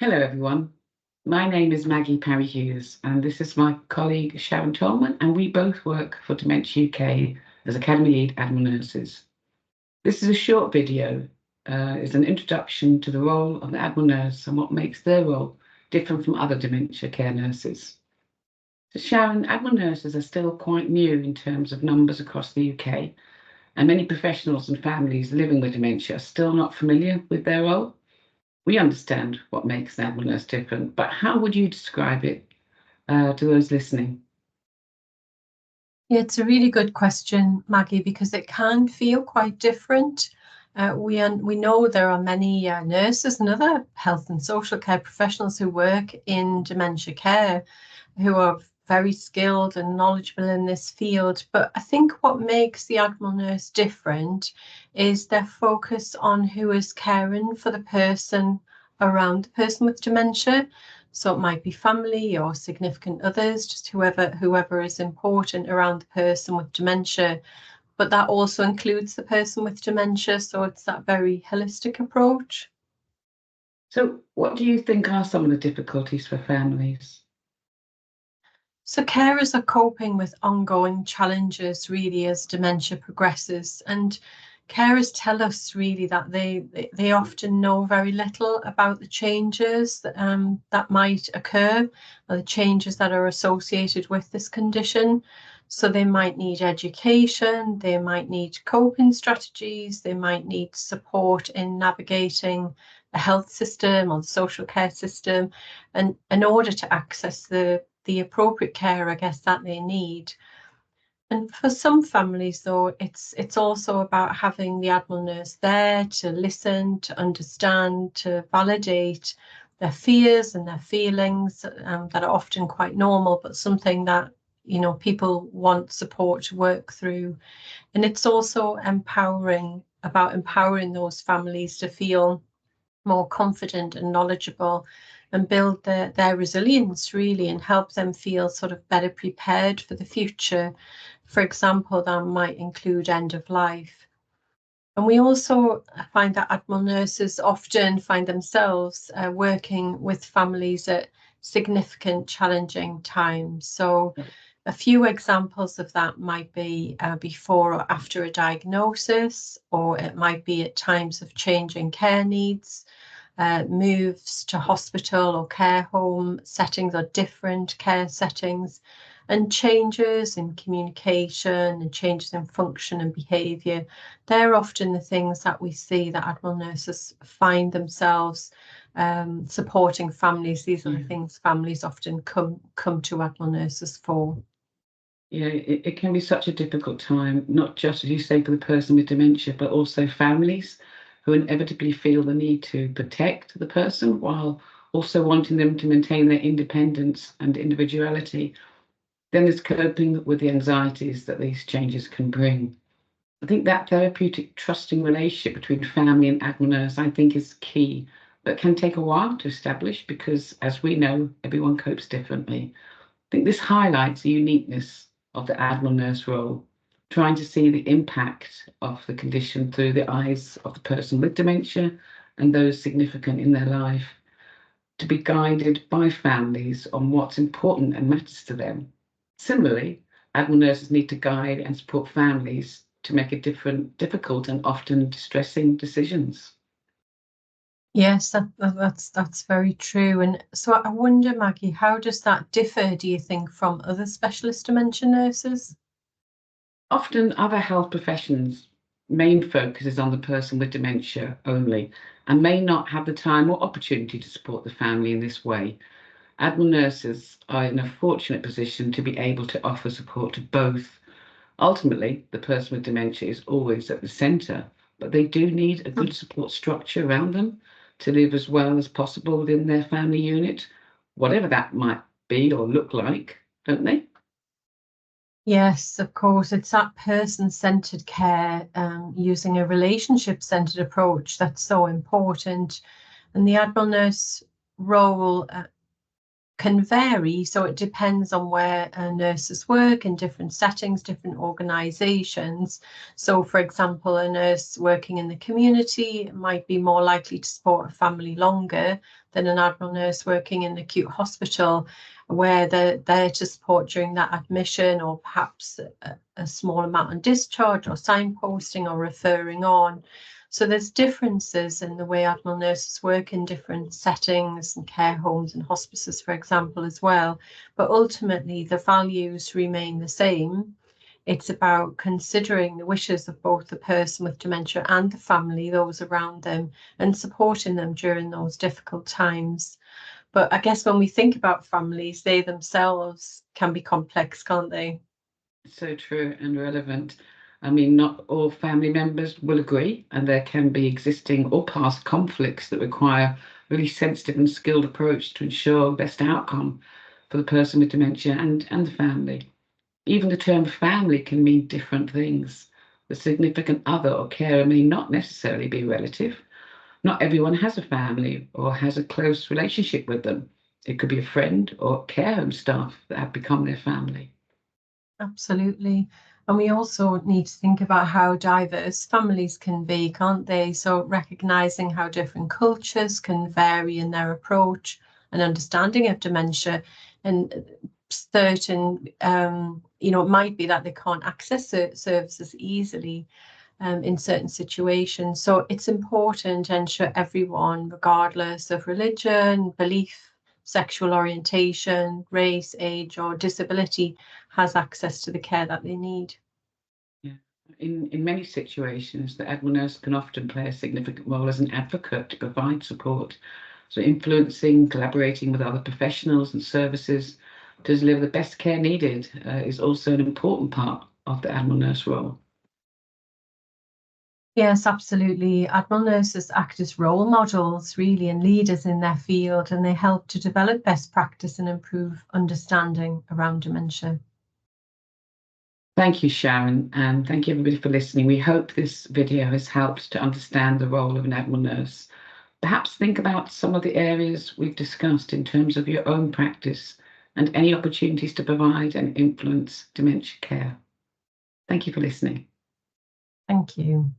Hello, everyone. My name is Maggie Parry Hughes, and this is my colleague Sharron Tolman, and we both work for Dementia UK as Academy Lead Admiral Nurses. This is a short video. It's an introduction to the role of the Admiral Nurse and what makes their role different from other dementia care nurses. So Sharron, Admiral Nurses are still quite new in terms of numbers across the UK, and many professionals and families living with dementia are still not familiar with their role. We understand what makes an Admiral Nurse different, but how would you describe it to those listening? Yeah, it's a really good question, Maggie, because it can feel quite different. We know there are many nurses and other health and social care professionals who work in dementia care who are very skilled and knowledgeable in this field. But I think what makes the Admiral Nurse different is their focus on who is caring for the person around the person with dementia. So it might be family or significant others, just whoever is important around the person with dementia. But that also includes the person with dementia. So it's that very holistic approach. So, what do you think are some of the difficulties for families? So carers are coping with ongoing challenges really as dementia progresses, and carers tell us really that they often know very little about the changes that might occur, or the changes that are associated with this condition. So they might need education, they might need coping strategies, they might need support in navigating the health system or the social care system, and in order to access the appropriate care, I guess, that they need. And for some families, though, it's also about having the Admiral Nurse there to listen, to understand, to validate their fears and their feelings that are often quite normal, but something that people want support to work through. And it's also about empowering those families to feel more confident and knowledgeable and build their resilience really and help them feel sort of better prepared for the future. For example, that might include end of life. And we also find that Admiral nurses often find themselves working with families at significant challenging times. So a few examples of that might be before or after a diagnosis, or it might be at times of changing care needs, moves to hospital or care home settings or different care settings, and changes in communication and changes in function and behaviour. They're often the things that we see that Admiral nurses find themselves supporting families. These are the things families often come to Admiral nurses for. Yeah, it can be such a difficult time, not just, as you say, for the person with dementia, but also families who inevitably feel the need to protect the person while also wanting them to maintain their independence and individuality. Then there's coping with the anxieties that these changes can bring. I think that therapeutic, trusting relationship between family and Admiral Nurse, I think, is key, but can take a while to establish because, as we know, everyone copes differently. I think this highlights the uniqueness of the Admiral Nurse role, trying to see the impact of the condition through the eyes of the person with dementia and those significant in their life, to be guided by families on what's important and matters to them. Similarly, Admiral nurses need to guide and support families to make difficult and often distressing decisions. Yes, that's very true. And so I wonder, Maggie, how does that differ, do you think, from other specialist dementia nurses? Often, other health professions' main focus is on the person with dementia only and may not have the time or opportunity to support the family in this way. Admiral nurses are in a fortunate position to be able to offer support to both. Ultimately, the person with dementia is always at the centre, but they do need a good support structure around them to live as well as possible within their family unit, whatever that might be or look like, don't they? Yes, of course, it's that person-centered care, using a relationship-centered approach that's so important. And the Admiral nurse role can vary, so it depends on where nurses work in different settings, different organisations. So, for example, a nurse working in the community might be more likely to support a family longer than an Admiral nurse working in an acute hospital, where they're there to support during that admission, or perhaps a small amount on discharge, or signposting, or referring on. So there's differences in the way Admiral nurses work in different settings and care homes and hospices, for example, as well. But ultimately, the values remain the same. It's about considering the wishes of both the person with dementia and the family, those around them, and supporting them during those difficult times. But I guess when we think about families, they themselves can be complex, can't they? So true and relevant. I mean, not all family members will agree, and there can be existing or past conflicts that require really sensitive and skilled approach to ensure best outcome for the person with dementia and the family. Even the term family can mean different things. The significant other or carer may not necessarily be a relative. Not everyone has a family or has a close relationship with them. It could be a friend or care home staff that have become their family. Absolutely. And we also need to think about how diverse families can be, can't they? So recognizing how different cultures can vary in their approach and understanding of dementia. And certain, it might be that they can't access services easily in certain situations. So it's important to ensure everyone, regardless of religion, belief, sexual orientation, race, age, or disability, has access to the care that they need. Yeah. In many situations, the Admiral nurse can often play a significant role as an advocate to provide support. So, influencing, collaborating with other professionals and services to deliver the best care needed is also an important part of the Admiral nurse role. Yes, absolutely. Admiral nurses act as role models, really, and leaders in their field, and they help to develop best practice and improve understanding around dementia. Thank you, Sharon, and thank you everybody for listening. We hope this video has helped to understand the role of an Admiral nurse. Perhaps think about some of the areas we've discussed in terms of your own practice and any opportunities to provide and influence dementia care. Thank you for listening. Thank you.